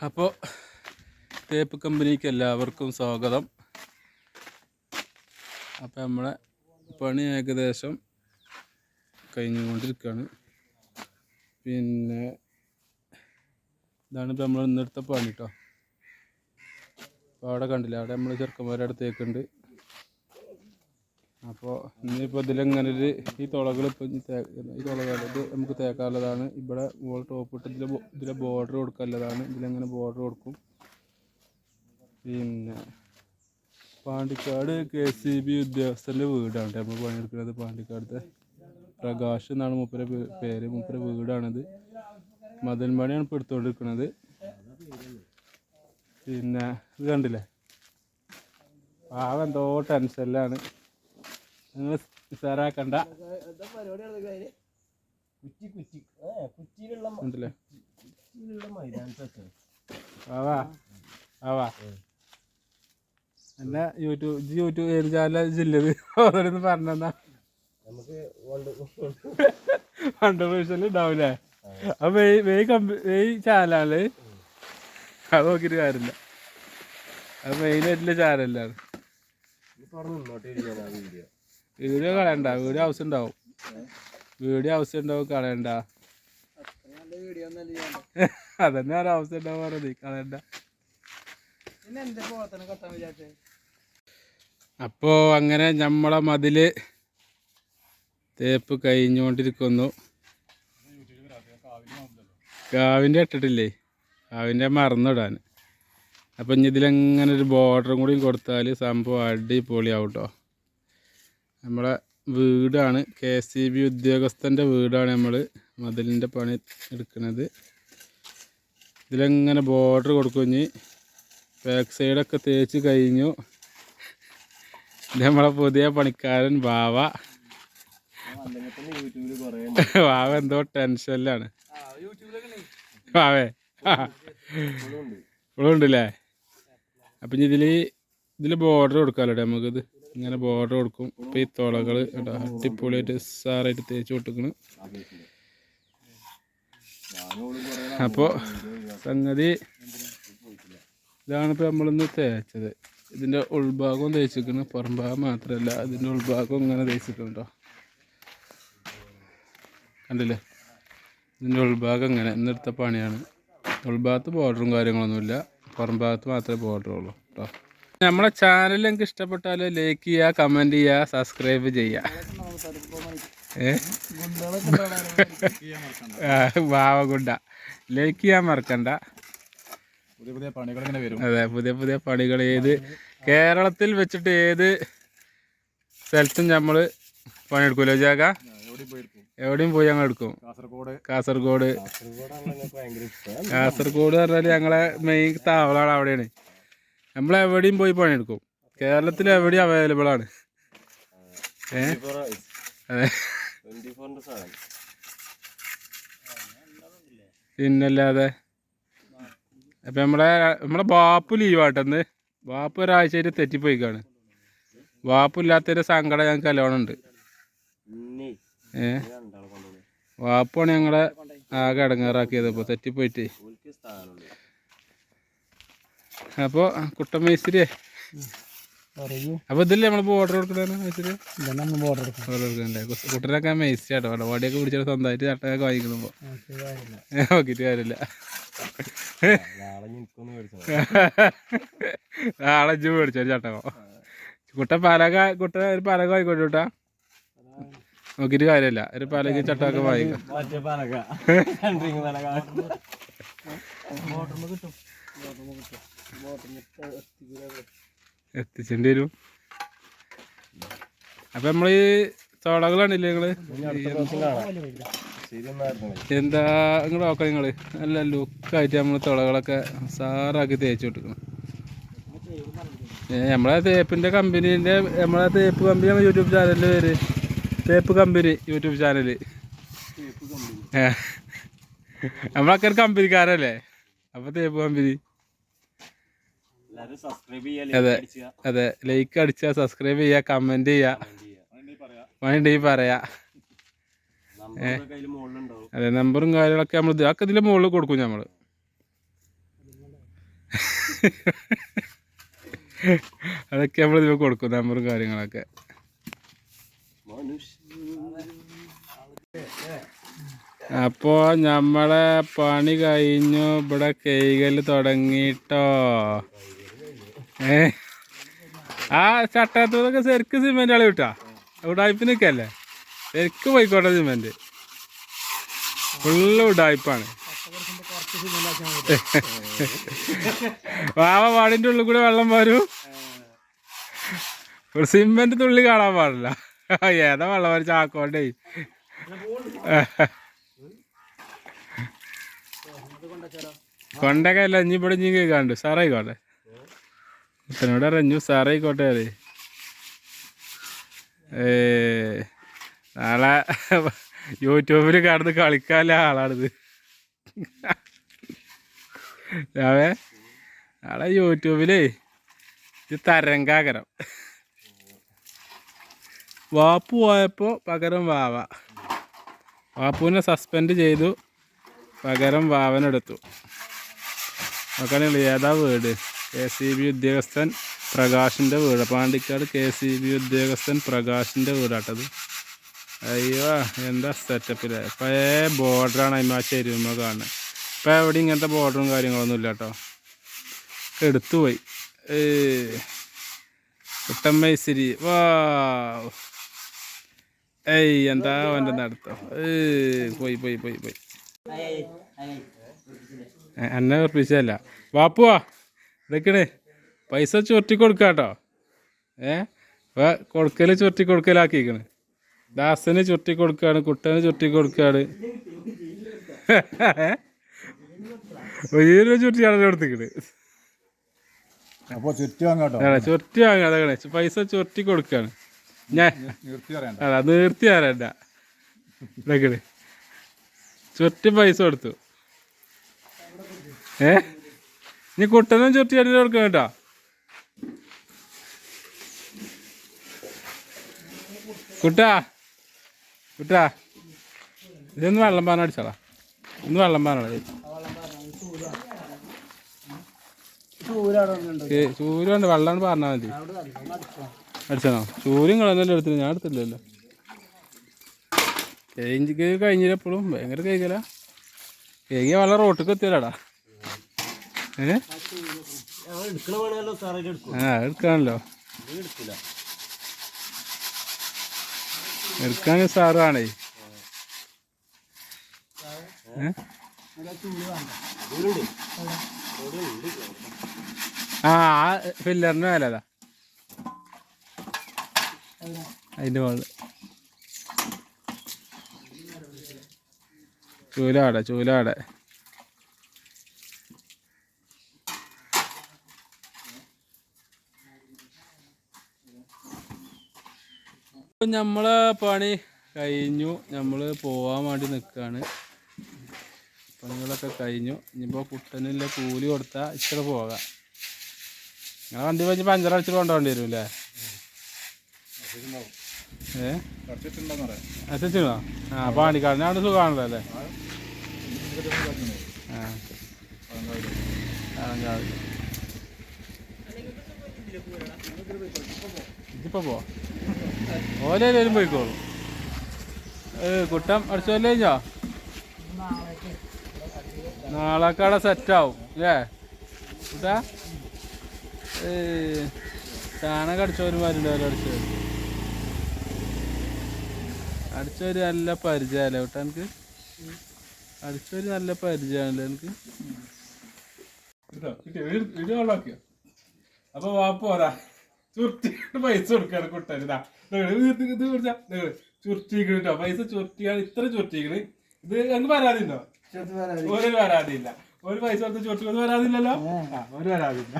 അപ്പോൾ തേപ്പ് കമ്പനിക്ക് എല്ലാവർക്കും സ്വാഗതം. അപ്പോൾ നമ്മളെ പണി ഏകദേശം കഴിഞ്ഞുകൊണ്ടിരിക്കുകയാണ്. പിന്നെ ഇതാണ് ഇപ്പോൾ നമ്മൾ ഇന്നെടുത്ത പണി കേട്ടോ. അപ്പോൾ അവിടെ കണ്ടില്ല, അവിടെ നമ്മൾ ചെറുക്കന്മാരവിടെ തേക്കുണ്ട്. അപ്പോൾ ഇന്നിപ്പോൾ ഇതിലെങ്ങനെ ഈ തുളകൾ ഇപ്പം ഈ തുളകളത് നമുക്ക് തേക്കാനുള്ളതാണ്. ഇവിടെ മുകൾ ടോപ്പ് ഇട്ട് ഇതിലെ ബോർഡർ കൊടുക്കാനുള്ളതാണ്. ഇതിലെങ്ങനെ ബോർഡർ കൊടുക്കും. പിന്നെ പാണ്ടിക്കാട് KCB ഉദ്യോഗസ്ഥൻ്റെ വീടാണ് നമ്മൾ പണിയെടുക്കുന്നത്. പാണ്ടിക്കാടത്തെ പ്രകാശ് എന്നാണ് മൂപ്പരെ പേര്. മൂപ്പരെ വീടാണിത്. മതിൽ പണിയാണ് ഇപ്പോൾ എടുത്തുകൊണ്ടിരിക്കുന്നത്. പിന്നെ ഇത് കണ്ടില്ലേ, എന്തോ ടെൻഷനിലാണ്. നിങ്ങൾ നിസാറാക്കണ്ട. എന്നെ യൂട്യൂബ് ഏത് ചാനൽ ജില്ലത് ഓരോന്ന് പറഞ്ഞാ കൺട്രവേഴ്ഷ്യൽ ഉണ്ടാവില്ലേ? അപ്പൊ ഈ ചാനലാണ് അത് നോക്കിയിട്ട് കാര്യമില്ല. അത് മെയിനായിട്ടുള്ള ചാനലാണ്. വീഡിയോ കളയണ്ട, വീഡിയോ ആവശ്യമുണ്ടാവും. കളയണ്ട. അതന്നെ ഒരു ആവശ്യം ഉണ്ടാവും പറഞ്ഞത്, കളയണ്ട. അപ്പോ അങ്ങനെ നമ്മളെ മതില് തേപ്പ് കഴിഞ്ഞുകൊണ്ടിരിക്കുന്നു. കാവിൻ്റെ ഇട്ടിട്ടില്ലേ, കാവിൻ്റെ മറന്നിടാൻ. അപ്പം ഇനി ഇതിലെങ്ങനെ ഒരു ബോർഡറും കൂടി കൊടുത്താൽ സംഭവം അടിപൊളിയാവും കേട്ടോ. നമ്മളെ വീടാണ്, KCB ഉദ്യോഗസ്ഥൻ്റെ വീടാണ് നമ്മൾ മതിലിൻ്റെ പണി എടുക്കുന്നത്. ഇതിലെങ്ങനെ ബോർഡർ കൊടുക്കും. ഇനി ബാക്ക് സൈഡൊക്കെ തേച്ച് കഴിഞ്ഞു. ഇത് നമ്മളെ പുതിയ പണിക്കാരൻ വാവ എന്തോ ടെൻഷനിലാണ്. ഇപ്പോഴുണ്ടല്ലേ. അപ്പം ഇനി ഇതിൽ ബോർഡർ കൊടുക്കാമല്ലോ നമുക്കിത്. ഇങ്ങനെ ബോർഡർ കൊടുക്കും. ഇപ്പം ഈ തുളകൾ അടിപൊളിയായിട്ട് സാറായിട്ട് തേച്ച് കൊടുക്കണം. അപ്പോൾ സംഗതി ഇതാണിപ്പോൾ നമ്മളിന്ന് തേച്ചത്. ഇതിൻ്റെ ഉൾഭാഗവും തേച്ചിരിക്കണം, പുറം ഭാഗം മാത്രമല്ല ഇതിൻ്റെ ഉൾഭാഗവും ഇങ്ങനെ തേച്ചിട്ടുണ്ടോ, കണ്ടില്ലേ? ഇതിൻ്റെ ഉൾഭാഗം ഇങ്ങനെ ഇന്നെടുത്ത പണിയാണ്. ഉൾഭാഗത്ത് ബോർഡറും കാര്യങ്ങളൊന്നുമില്ല, പുറം ഭാഗത്ത് മാത്രമേ ബോർഡറുള്ളൂ കേട്ടോ. നമ്മളെ ചാനൽ നിങ്ങൾക്ക് ഇഷ്ടപ്പെട്ടാൽ ലൈക്ക് ചെയ്യുക, കമൻറ്റ് ചെയ്യുക, സബ്സ്ക്രൈബ് ചെയ്യുക. വാവഗുണ്ട ലൈക്ക് ചെയ്യാൻ മറക്കണ്ട. അതെ, പുതിയ പണികൾ കേരളത്തിൽ വെച്ചിട്ട് ഏത് സ്ഥലത്തും നമ്മൾ പണിയെടുക്കുമല്ലോ ജാഗ. എവിടെയും പോയി ഞങ്ങൾ എടുക്കും. കാസർഗോഡ് പറഞ്ഞാൽ ഞങ്ങളെ മെയിൻ താവളാണ്. അവിടെയാണ് നമ്മളെവിടെയും പോയി പണിയെടുക്കും. കേരളത്തിൽ എവിടെയും അവൈലബിൾ ആണ്. അതെ, പിന്നല്ലാതെ. അപ്പം നമ്മളെ ബാപ്പു ലീവാട്ടെന്ന്. ബാപ്പു ഒരാഴ്ചയായിട്ട് തെറ്റിപ്പോയിക്കാണ്. ബാപ്പു ഇല്ലാത്തൊരു സങ്കടം ഞങ്ങൾക്ക് നല്ലോണം ഉണ്ട്. വാപ്പാണ് ഞങ്ങളെ ആകെ ഇടങ്ങാറാക്കിയത് ഇപ്പോൾ തെറ്റിപ്പോയിട്ട്. അപ്പോൾ കുട്ടൻ മേസ്തിരിയെ, അപ്പോൾ ഇതില്ലേ നമ്മൾ ബോർഡർ കൊടുക്കണേ മേസ്തിരി. ബോർഡർ കൊടുക്കണ്ടേ? കുട്ടനൊക്കെ മേസ്തിരി ആട്ടോ. വടിയൊക്കെ പിടിച്ചിട്ട് സ്വന്തമായിട്ട് ചട്ടയൊക്കെ വാങ്ങിക്കുമ്പോൾ നോക്കിയിട്ട് കാര്യമില്ല. നാളെ അഞ്ച് മേടിച്ചോ ചട്ടകോ. കുട്ടൻ ഒരു പലക വാങ്ങിക്കോട്ടെ കേട്ടാ. നോക്കിയിട്ട് കാര്യമില്ല, ഒരു പലക ചട്ടമൊക്കെ വാങ്ങിക്കാം. എത്തിച്ചേണ്ടി വരും. അപ്പം നമ്മൾ ഈ തുളകളാണില്ലേ നിങ്ങള് എന്താ നിങ്ങൾ നോക്കാം. നിങ്ങൾ നല്ല ലുക്കായിട്ട് നമ്മൾ തുളകളൊക്കെ സാറാക്കി തേച്ച് കൊടുക്കണം. നമ്മളെ തേപ്പിൻ്റെ കമ്പനീൻ്റെ നമ്മളെ തേപ്പ് കമ്പനിയാണ് യൂട്യൂബ് ചാനലിൻ്റെ പേര്. തേപ്പ് കമ്പനി യൂട്യൂബ് ചാനല്. നമ്മളൊക്കെ ഒരു കമ്പനിക്കാരല്ലേ. അപ്പോൾ തേപ്പ് കമ്പനി. അതെ, ലൈക്ക് അടിച്ചാൽ സബ്സ്ക്രൈബ് ചെയ്യുക, കമൻറ്റ് ചെയ്യുക, വേണ്ടെങ്കിൽ പറയാ. അതെ, നമ്പറും കാര്യങ്ങളൊക്കെ നമ്മൾ ഇതിൻ്റെ മുകളിൽ കൊടുക്കും. നമ്മൾ അതൊക്കെ നമ്മൾ ഇതിൽ കൊടുക്കും, നമ്പറും കാര്യങ്ങളൊക്കെ. അപ്പോൾ നമ്മളെ പണി കഴിഞ്ഞു, ഇവിടെ കൈകൾ തുടങ്ങിട്ടോ. ആ ചട്ടത്തൊക്കെ ശരിക്കും സിമെന്റ് ആള് കിട്ടാ, ഉടായ്പ നിൽക്കല്ലേ, ശരിക്കും പോയിക്കോട്ടെ. സിമെന്റ് ഫുള്ള് ഉടായ്പാണ്. വാവ വാടിന്റെ ഉള്ളിൽ കൂടെ വെള്ളം വരും, സിമെന്റ് തുള്ളി കാണാൻ പാടില്ല. ഏതാ വെള്ളം വരും ചാക്കോണ്ടേ. കൊണ്ടൊക്കെ അല്ല, ഇനി ഇവിടെ ഇനി കേൾക്കാണ്ട് സാറായിക്കോട്ടെ. കുട്ടനോട് അറിഞ്ഞു സാറായിക്കോട്ടെ. അതെ നാളെ യൂട്യൂബിൽ കിടന്ന് കളിക്കാനുള്ള ആളാണിത്. നാളെ യൂട്യൂബിലേ ഇത് തരംഗാകരം. വാപ്പു പോയപ്പോൾ പകരം വാവ, വാപ്പുവിനെ സസ്പെൻഡ് ചെയ്തു, പകരം വാവനെടുത്തു. നോക്കണില്ല ഏതാ വീട്? KCB ഉദ്യോഗസ്ഥൻ പ്രകാശിൻ്റെ വീട്, പാണ്ടിക്കാട് KCB ഉദ്യോഗസ്ഥൻ പ്രകാശിൻ്റെ വീടാട്ടത്. അയ്യോ എന്താ സെറ്റപ്പില്ലേ, പഴയ ബോർഡറാണ് അതിന് ആ ചെരുവുമ്മ കാണുന്നത്. ഇപ്പം എവിടെ ഇങ്ങനത്തെ ബോർഡറും കാര്യങ്ങളൊന്നും ഇല്ല കേട്ടോ, എടുത്തുപോയി. കുട്ടമ്മൈശ്ശേരി വാ. ഏയ് എന്താ അവൻ്റെ നടത്തോ, പോയി പോയി പോയി പോയി. എന്നെ ഉറപ്പിച്ചതല്ല. വാപ്പുവാ ഇതൊക്കെ പൈസ ചുരുട്ടി കൊടുക്കാട്ടോ. കൊടുക്കല് ചുരുട്ടി കൊടുക്കലാക്കിക്കണ്. ദാസന് ചുരുട്ടി കൊടുക്കാണ്, കുട്ടന് ചുരുട്ടി കൊടുക്കാണ്. ഒരു ചുരുട്ടിയാണ് കൊടുത്തിക്കണ്. ചുരുട്ടി വാങ്ങാ, അതാണ് പൈസ ചുരുട്ടി കൊടുക്കാണ്. ഞാൻ അതാ നിർത്തി തരണ്ട. ഇതൊക്കെ ചുരുട്ടി പൈസ കൊടുത്തു. നീ കുട്ടനും ചുരുട്ടി അടി കൊടുക്കണം കേട്ടോ. കുട്ടാ കുട്ടാ ഇതൊന്ന് വെള്ളം പാന അടിച്ചാളാ, ഇന്ന് വെള്ളം പാന ചൂരുണ്ട്, വെള്ളം പറഞ്ഞാൽ മതി. അടിച്ചണോ? ചൂരും കളന്നല്ലേ എടുത്തില്ല, ഞാൻ എടുത്തില്ലല്ലോ. കേക്ക് കഴിഞ്ഞില്ല എപ്പോഴും ഭയങ്കര കേക്കല. കേക്കിയ വെള്ളം റോട്ടിക്ക് എത്തിയല്ലാടാ. എടുക്കാണല്ലോ, എടുക്കാൻ സാറാണേ. ആ ഫില്ലറിന് മേലതാ, അതിൻ്റെ മുകളിൽ ചൂലാടെ ചൂലാടെ. നമ്മളെ പണി കഴിഞ്ഞു, നമ്മൾ പോവാൻ വേണ്ടി നിൽക്കുകയാണ്. പണികളൊക്കെ കഴിഞ്ഞു. ഇനിയിപ്പോൾ കുട്ടനില്ല കൂലി കൊടുത്താൽ ഇച്ചിരി പോകാം. നിങ്ങളെ വണ്ടി വെച്ച് പഞ്ചർ അടിച്ചിട്ട് കൊണ്ടുപോകേണ്ടി വരും അല്ലേ? അച്ഛനോ? ആ പാണ്ടിക്കാടിന് അവിടെ സുഖമാണല്ലോ അല്ലേ? ഇതിപ്പോ പോ, ഓലേ വരും പോയിക്കോളൂ. കുട്ടം അടിച്ചോല്ലേ കഴിഞ്ഞോ? നാളേക്കവിടെ സെറ്റാവും അല്ലേ കുട്ടാ? ചാണകം അടിച്ചവരുമാരുണ്ടല്ലോ, അടിച്ചവര് നല്ല പരിചയമല്ലേ കുട്ടാ? എനിക്ക് അടിച്ചവര് നല്ല പരിചയമാണല്ലോ എനിക്ക്. അപ്പൊ വാപ്പ പോരാ ചുരുട്ടിട്ട് പൈസ കൊടുക്കാണ് കുട്ടന്. ചുരുട്ടിക്കണോ പൈസ? ചുരുട്ടിയാണ് ഇത്ര ചുരുട്ടിക്കണ്. ഇത് എന്ത് പരാതിയുണ്ടോ? ഒരു പരാതിയില്ല. ഒരു പൈസ കൊടുത്ത് ചുരുട്ടി പരാതിയില്ലല്ലോ, ഒരു പരാതിയില്ല.